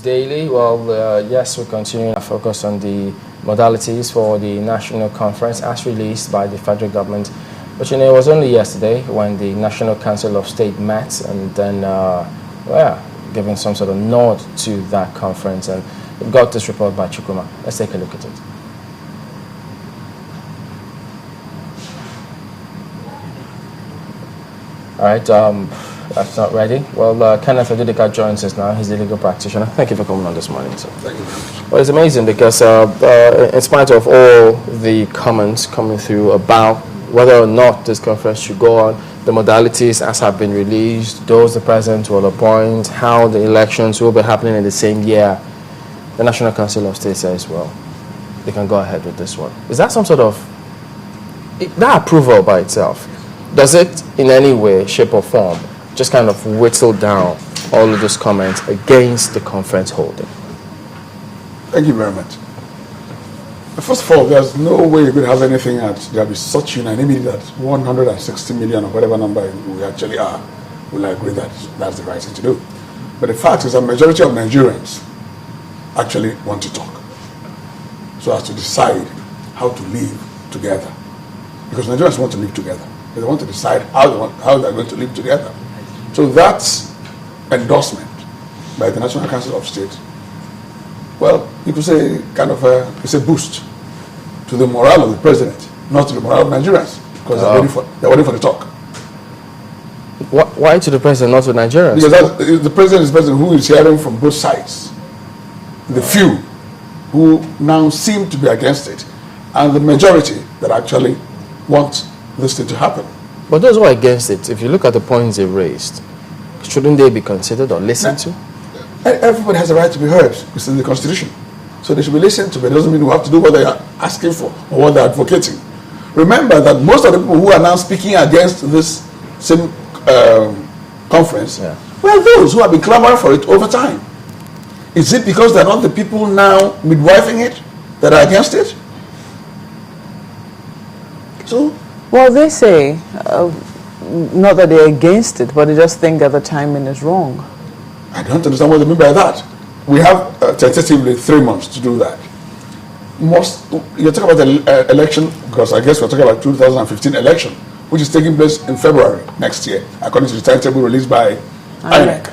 Daily. Well, yes, we're continuing our focus on the modalities for the national conference as released by the federal government. But it was only yesterday when the National Council of State met and then, giving some sort of nod to that conference. And we've got this report by Chukuma. Let's take a look at it. All right, that's not ready. Well, Kenneth Odidika joins us now. He's the legal practitioner. Thank you for coming on this morning. So. Thank you. Well, it's amazing because in spite of all the comments coming through about whether or not this conference should go on, the modalities as have been released, those the president will appoint, how the elections will be happening in the same year, the National Council of State says, well, they can go ahead with this one. Is that some sort of, that approval by itself, does it in any way, shape or form, just kind of whittle down all of those comments against the conference holding? Thank you very much. First of all, there's no way you could have anything that there'll be such unanimity that 160 million or whatever number we actually are will agree that that's the right thing to do. But the fact is that majority of Nigerians actually want to talk so as to decide how to live together. Because Nigerians want to live together. They want to decide how they're going to live together. So that's endorsement by the National Council of State. Well, you could say kind of it's a boost to the morale of the president, not to the morale of Nigerians, because they're waiting for the talk. Why to the president, not to Nigerians? Because the president is the person who is hearing from both sides. The few who now seem to be against it, and the majority that actually want this thing to happen. But those who are against it, if you look at the points they raised, shouldn't they be considered or listened to? Everybody has a right to be heard. It's in the Constitution. So they should be listened to, but it doesn't mean we have to do what they are asking for or what they're advocating. Remember that most of the people who are now speaking against this same conference, well, those who have been clamoring for it over time. Is it because they're not the people now midwifing it that are against it? So, well, they say, not that they're against it, but they just think that the timing is wrong. I don't understand what they mean by that. We have tentatively 3 months to do that. You're talking about the election, because I guess we're talking about 2015 election, which is taking place in February next year, according to the timetable released by INEC.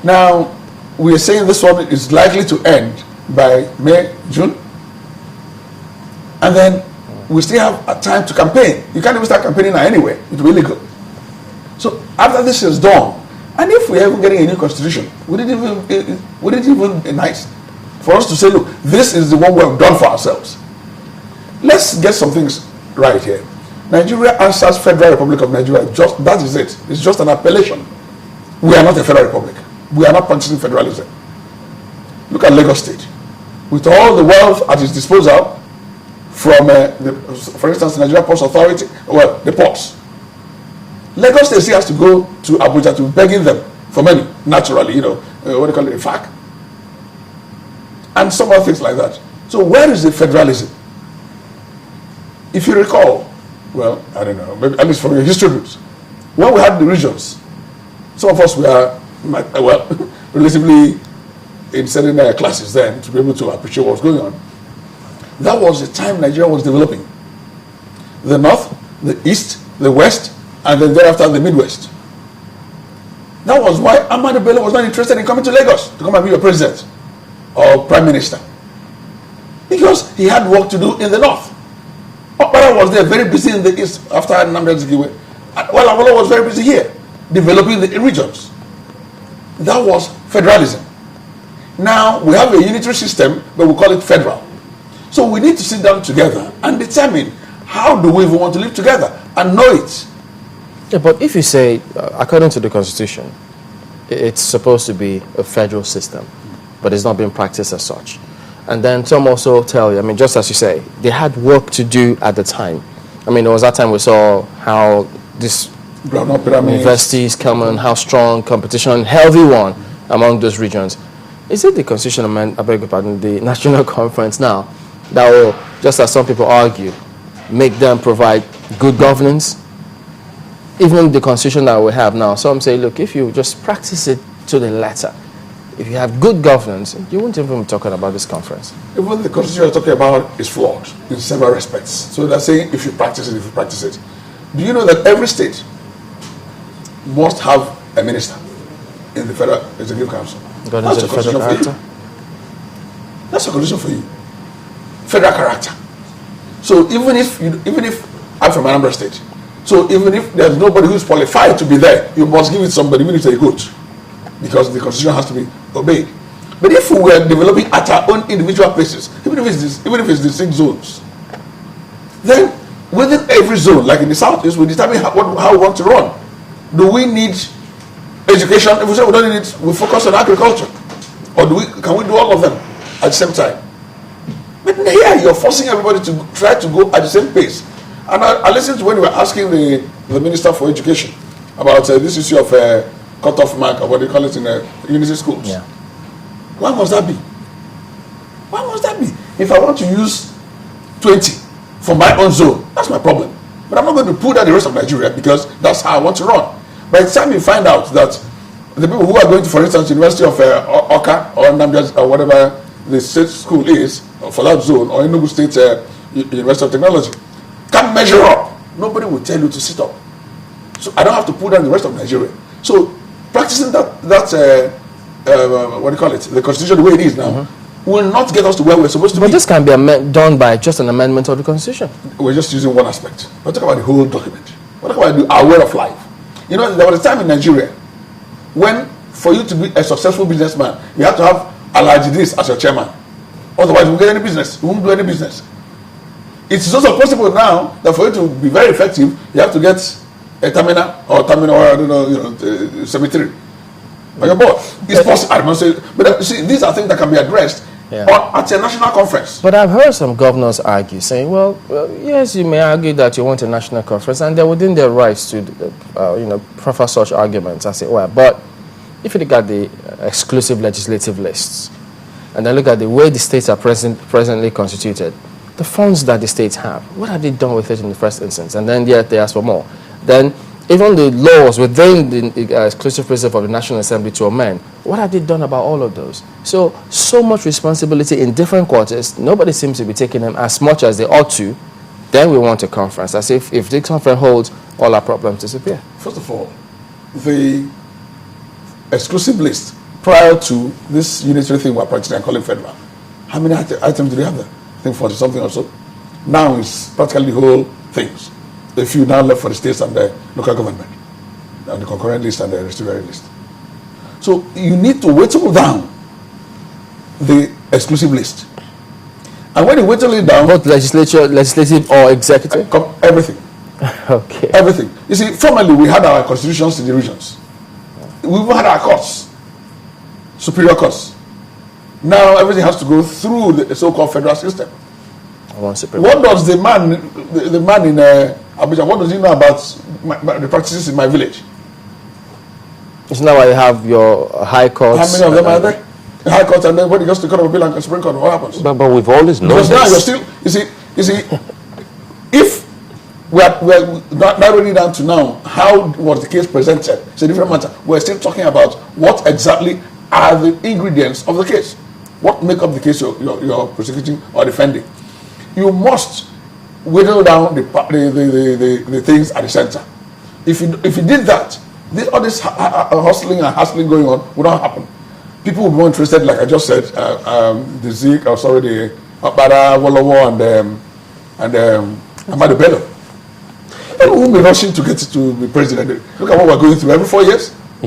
Now, we are saying this one is likely to end by May, June, and then we still have a time to campaign. You can't even start campaigning now anyway. It will be illegal. So after this is done, and if we are even getting a new constitution, would it even be nice for us to say, look, this is the one we have done for ourselves? Let's get some things right here. Nigeria answers Federal Republic of Nigeria. Just that is it. It's just an appellation. We are not a federal republic. We are not practicing federalism. Look at Lagos State. With all the wealth at its disposal from, for instance, the Nigeria Ports Authority, well, the ports. Lagos State still has to go to Abuja to be begging them for money, naturally, what do you call it, a FAC? And some other things like that. So where is the federalism? If you recall, well, I don't know, maybe at least from your history books, when we had the regions, some of us were, well, relatively in certain classes then to be able to appreciate what was going on. That was the time Nigeria was developing. The North, the East, the West, and then thereafter the Midwest. That was why Ahmadu Bello was not interested in coming to Lagos to come and be your president or prime minister. Because he had work to do in the North. Okpara was there very busy in the East after Nnamdi Azikiwe. While Awolowo was very busy here, developing the regions. That was federalism. Now we have a unitary system, but we call it federal. So we need to sit down together and determine how do we even want to live together and know it. Yeah, but if you say, according to the Constitution, it's supposed to be a federal system, but it's not being practiced as such. And then some also tell you, just as you say, they had work to do at the time. There was that time we saw how this universities come on, how strong competition, healthy one among those regions. Is it the Constitution amendment, I beg your pardon, the National Conference now, that will, just as some people argue, make them provide good governance? Even the Constitution that we have now, some say, look, if you just practice it to the letter, if you have good governance, you won't even be talking about this conference. Even the constitution you're talking about is flawed in several respects. So they're saying if you practice it. Do you know that every state must have a minister in the Federal Executive Council? That's a constitution for you. That's a condition for you. Federal character. So even if I'm from Anambra State, so even if there's nobody who's qualified to be there, you must give it somebody, even if they're good, because the constitution has to be obeyed. But if we were developing at our own individual places, even if it's the 6 zones, then within every zone, like in the Southeast, we determine how we want to run. Do we need education? If we say we don't need it, we focus on agriculture, or can we do all of them at the same time? But here you're forcing everybody to try to go at the same pace. And I listened to when you were asking the Minister for Education about this issue of cut-off mark, or what they call it in university schools. Yeah. Why must that be? Why must that be? If I want to use 20 for my own zone, that's my problem. But I'm not going to pull down the rest of Nigeria because that's how I want to run. By the time you find out that the people who are going to, for instance, University of Oka or Namibia or whatever the state school is for that zone, or Enugu State University of Technology, can't measure up, nobody will tell you to sit up. So I don't have to pull down the rest of Nigeria. So practicing that what do you call it, the constitution the way it is now, will not get us to where we're supposed to be. But this can be done by just an amendment of the constitution. We're just using one aspect. We're talking about the whole document. We're talking about our way of life. You know, there was a time in Nigeria when, for you to be a successful businessman, you have to have Alhaji this as your chairman. Otherwise, you won't get any business. You won't do any business. It's also possible now that for you to be very effective, you have to get a terminal, I don't know, cemetery. On your board. It's possible. I don't say, but see, these are things that can be addressed at a national conference. But I've heard some governors argue, saying, well, yes, you may argue that you want a national conference, and they're within their rights to, prefer such arguments. I say, well, but if you look at the exclusive legislative lists, and then look at the way the states are presently constituted, the funds that the states have, what have they done with it in the first instance? And then yet they ask for more. Then even the laws within the exclusive preserve of the National Assembly to amend, what have they done about all of those? So much responsibility in different quarters. Nobody seems to be taking them as much as they ought to. Then we want a conference. As if this conference holds, all our problems disappear. First of all, the exclusive list prior to this unitary thing we're practicing and calling federal, how many items do they have there? I think 40 something or so. Now it's practically the whole things. A few now left for the states and the local government, and the concurrent list and the residuary list. So you need to whittle down the exclusive list. And when you whittle it down, both legislative or executive? Everything. Okay. Everything. You see, formerly we had our constitutions in the regions. We even had our courts, superior courts. Now everything has to go through the so-called federal system. What does the man in Abuja, what does he know about the practices in my village? It's not why you have your high courts. How many of them are there? The high court, and then when it goes to the Court of Appeal and Supreme Court, what happens? But we've always known because now you're still, you see, if we're not narrowing down to now how was the case presented, it's a different matter. We're still talking about what exactly are the ingredients of the case. What make up the case you're prosecuting or defending. You must whittle down the things at the center. If you did that, all this hustling and hassling going on would not happen. People would be more interested, like I just said, the Zik, the Akbara, Wolowo, and Amadu Bello. People won't be rushing to get to be president. Look at what we're going through every 4 years.